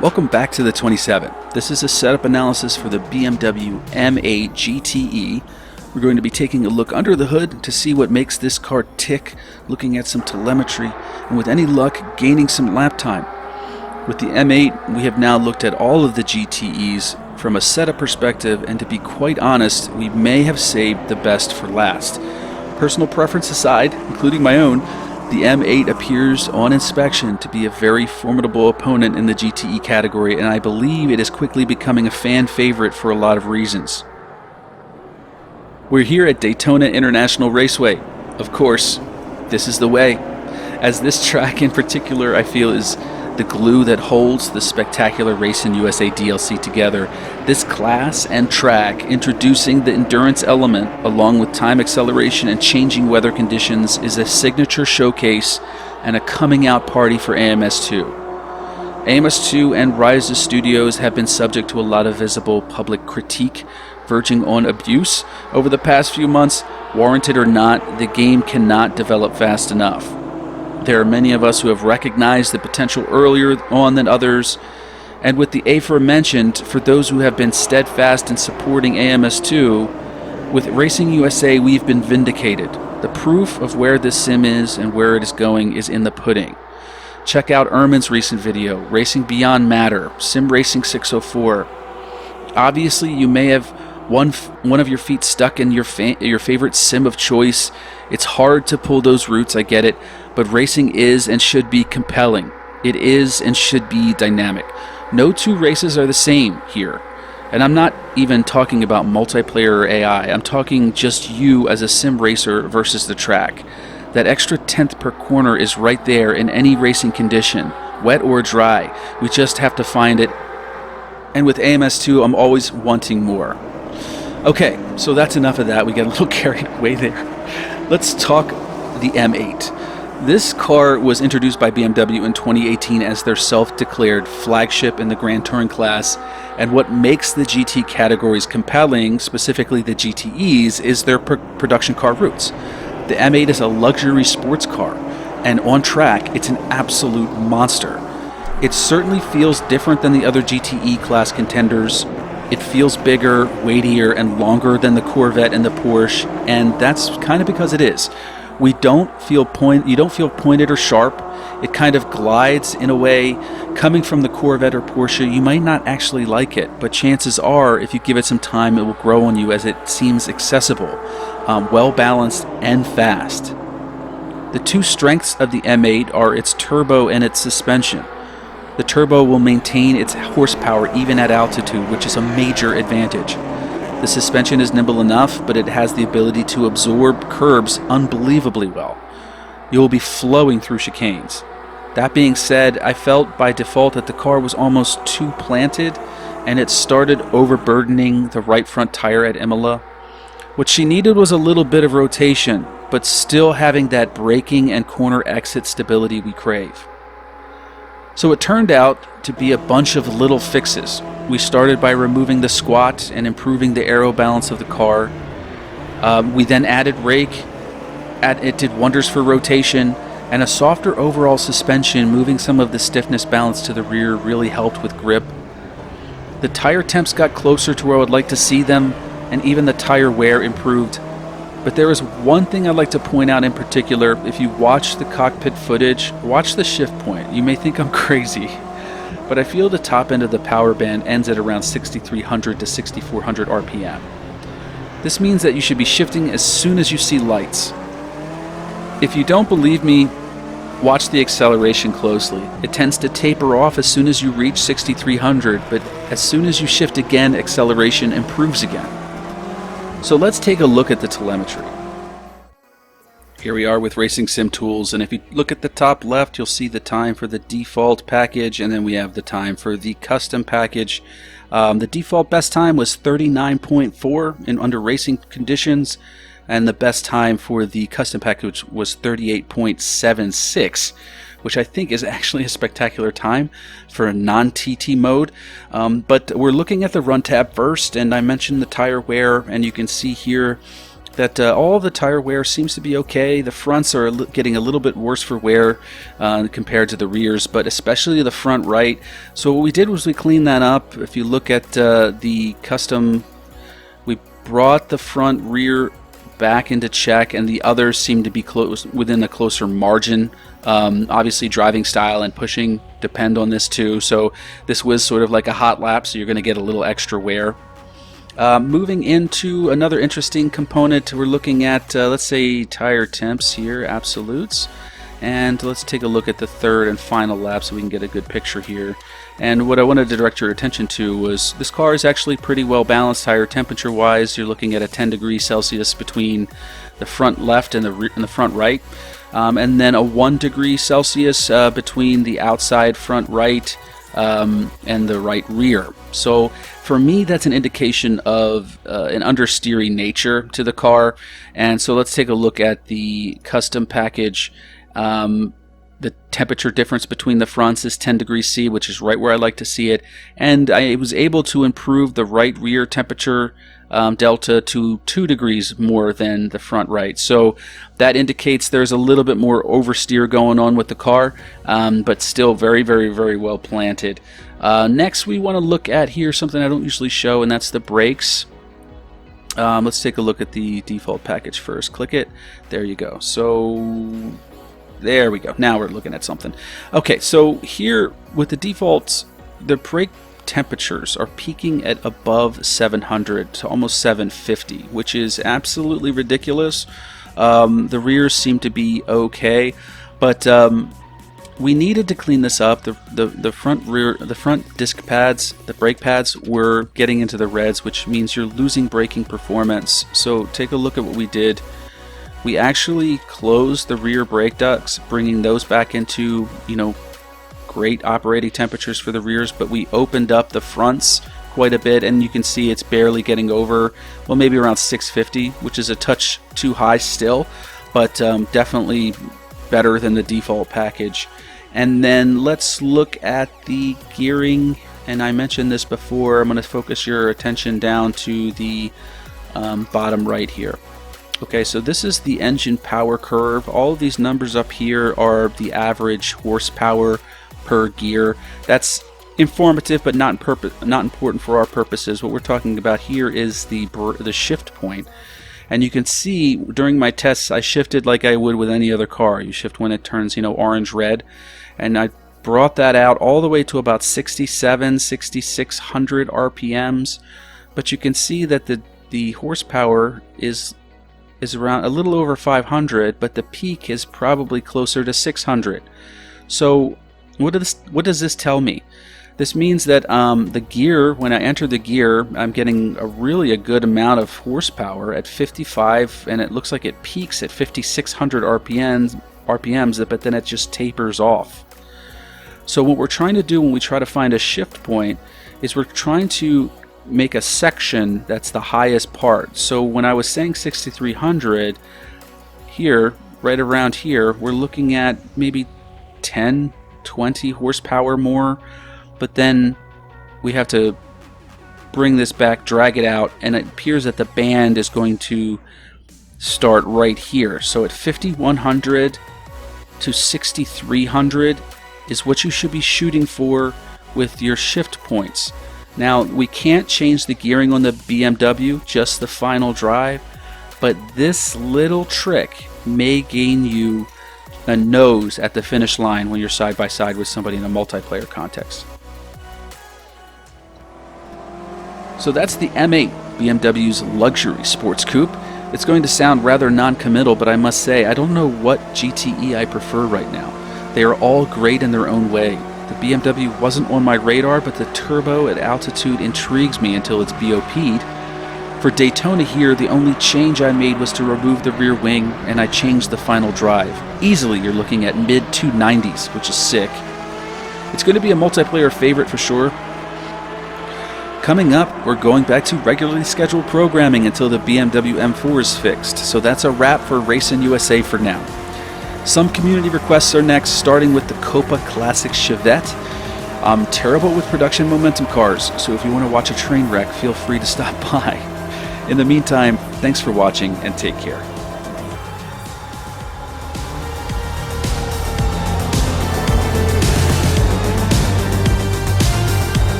Welcome back to the 27. This is a setup analysis for the BMW M8 GTE. We're going to be taking a look under the hood to see what makes this car tick, looking at some telemetry, and with any luck, gaining some lap time. With the M8, we have now looked at all of the GTEs from a setup perspective, and to be quite honest, we may have saved the best for last. Personal preference aside, including my own, the M8 appears on inspection to be a very formidable opponent in the GTE category, and I believe it is quickly becoming a fan favorite for a lot of reasons. We're here at Daytona International Raceway. Of course, this is the way, as this track in particular I feel is the glue that holds the spectacular Racing USA DLC together. This class and track, introducing the endurance element along with time acceleration and changing weather conditions, is a signature showcase and a coming out party for AMS2. AMS2 and Rise's studios have been subject to a lot of visible public critique, verging on abuse over the past few months. Warranted or not, the game cannot develop fast enough. There are many of us who have recognized the potential earlier on than others, and with the aforementioned, for those who have been steadfast in supporting AMS2, with Racing USA we've been vindicated. The proof of where this sim is and where it is going is in the pudding. Check out Ermin's recent video, Racing Beyond Matter, Sim Racing 604. Obviously, you may have one of your feet stuck in your favorite sim of choice. It's hard to pull those roots, I get it, but racing is and should be compelling. It is and should be dynamic. No two races are the same here. And I'm not even talking about multiplayer or AI. I'm talking just you as a sim racer versus the track. That extra tenth per corner is right there in any racing condition, wet or dry. We just have to find it. And with AMS2, I'm always wanting more. Okay, so that's enough of that. We got a little carried away there. Let's talk the M8. This car was introduced by BMW in 2018 as their self-declared flagship in the Grand Touring class, and what makes the GT categories compelling, specifically the GTEs, is their production car roots. The M8 is a luxury sports car, and on track, it's an absolute monster. It certainly feels different than the other GTE class contenders. It feels bigger, weightier, and longer than the Corvette and the Porsche, and that's kind of because it is. You don't feel pointed or sharp. It kind of glides in a way. Coming from the Corvette or Porsche, you might not actually like it, but chances are, if you give it some time, it will grow on you as it seems accessible, well-balanced, and fast. The two strengths of the M8 are its turbo and its suspension. The turbo will maintain its horsepower even at altitude, which is a major advantage. The suspension is nimble enough, but it has the ability to absorb curbs unbelievably well. You will be flowing through chicanes. That being said, I felt by default that the car was almost too planted, and it started overburdening the right front tire at Imola. What she needed was a little bit of rotation, but still having that braking and corner exit stability we crave. So it turned out to be a bunch of little fixes. We started by removing the squat and improving the aero balance of the car. We then added rake. It did wonders for rotation, and a softer overall suspension, moving some of the stiffness balance to the rear, really helped with grip. The tire temps got closer to where I would like to see them, and even the tire wear improved. But there is one thing I'd like to point out in particular. If you watch the cockpit footage, watch the shift point. You may think I'm crazy, but I feel the top end of the power band ends at around 6,300 to 6,400 RPM. This means that you should be shifting as soon as you see lights. If you don't believe me, watch the acceleration closely. It tends to taper off as soon as you reach 6,300, but as soon as you shift again, acceleration improves again. So let's take a look at the telemetry. Here we are with Racing Sim Tools, and if you look at the top left, you'll see the time for the default package, and then we have the time for the custom package. The default best time was 39.4 under racing conditions, and the best time for the custom package was 38.76, which I think is actually a spectacular time for a non-TT mode. But we're looking at the run tab first, and I mentioned the tire wear, and you can see here that all the tire wear seems to be okay. The fronts are getting a little bit worse for wear compared to the rears, but especially the front right. So what we did was we cleaned that up. If you look at the custom, we brought the front rear back into check, and the others seem to be close within a closer margin. Obviously driving style and pushing depend on this too, so this was sort of like a hot lap, so you're going to get a little extra wear. Moving into another interesting component, we're looking at let's say tire temps here, absolutes, and let's take a look at the third and final lap so we can get a good picture here. And what I wanted to direct your attention to was this car is actually pretty well balanced tire temperature wise. You're looking at a 10 degrees Celsius between the front left and the front right, and then a 1 degree Celsius between the outside front right and the right rear. So for me, that's an indication of an understeery nature to the car. And so let's take a look at the custom package. The temperature difference between the fronts is 10 degrees C, which is right where I like to see it. And I was able to improve the right rear temperature delta to 2 degrees more than the front right. So that indicates there's a little bit more oversteer going on with the car, but still very, very, very well planted. Next, we want to look at here something I don't usually show, and that's the brakes. Let's take a look at the default package first. Click it. There you go. So there we go. Now we're looking at something. Okay, so here with the defaults, the brake temperatures are peaking at above 700 to almost 750, which is absolutely ridiculous. The rears seem to be okay, but we needed to clean this up. The front disc pads, the brake pads, were getting into the reds, which means you're losing braking performance. So take a look at what we did. We actually closed the rear brake ducts, bringing those back into, great operating temperatures for the rears, but we opened up the fronts quite a bit, and you can see it's barely getting over, well, maybe around 650, which is a touch too high still, but definitely better than the default package. And then let's look at the gearing, and I mentioned this before. I'm going to focus your attention down to the bottom right here. Okay, so this is the engine power curve. All of these numbers up here are the average horsepower per gear. That's informative, but not important for our purposes. What we're talking about here is the shift point. And you can see during my tests, I shifted like I would with any other car. You shift when it turns, orange red. And I brought that out all the way to about 6,600 RPMs. But you can see that the horsepower is around a little over 500, but the peak is probably closer to 600. So what does this tell me? This means that the gear, when I enter the gear, I'm getting a good amount of horsepower at 55, and it looks like it peaks at 5,600 RPMs, but then it just tapers off. So what we're trying to do when we try to find a shift point is we're trying to make a section that's the highest part. So when I was saying 6,300 here, right around here, we're looking at maybe 10, 20 horsepower more, but then we have to bring this back, drag it out, and it appears that the band is going to start right here. So at 5,100 to 6,300 is what you should be shooting for with your shift points. Now, we can't change the gearing on the BMW, just the final drive, but this little trick may gain you a nose at the finish line when you're side by side with somebody in a multiplayer context. So that's the M8, BMW's luxury sports coupe. It's going to sound rather non-committal, but I must say, I don't know what GTE I prefer right now. They are all great in their own way. The BMW wasn't on my radar, but the turbo at altitude intrigues me until it's BOP'd. For Daytona here, the only change I made was to remove the rear wing, and I changed the final drive. Easily, you're looking at mid-290s, which is sick. It's going to be a multiplayer favorite for sure. Coming up, we're going back to regularly scheduled programming until the BMW M4 is fixed, so that's a wrap for Racing USA for now. Some community requests are next, starting with the Copa Classic Chevette. I'm terrible with production momentum cars, so if you want to watch a train wreck, feel free to stop by. In the meantime, thanks for watching and take care.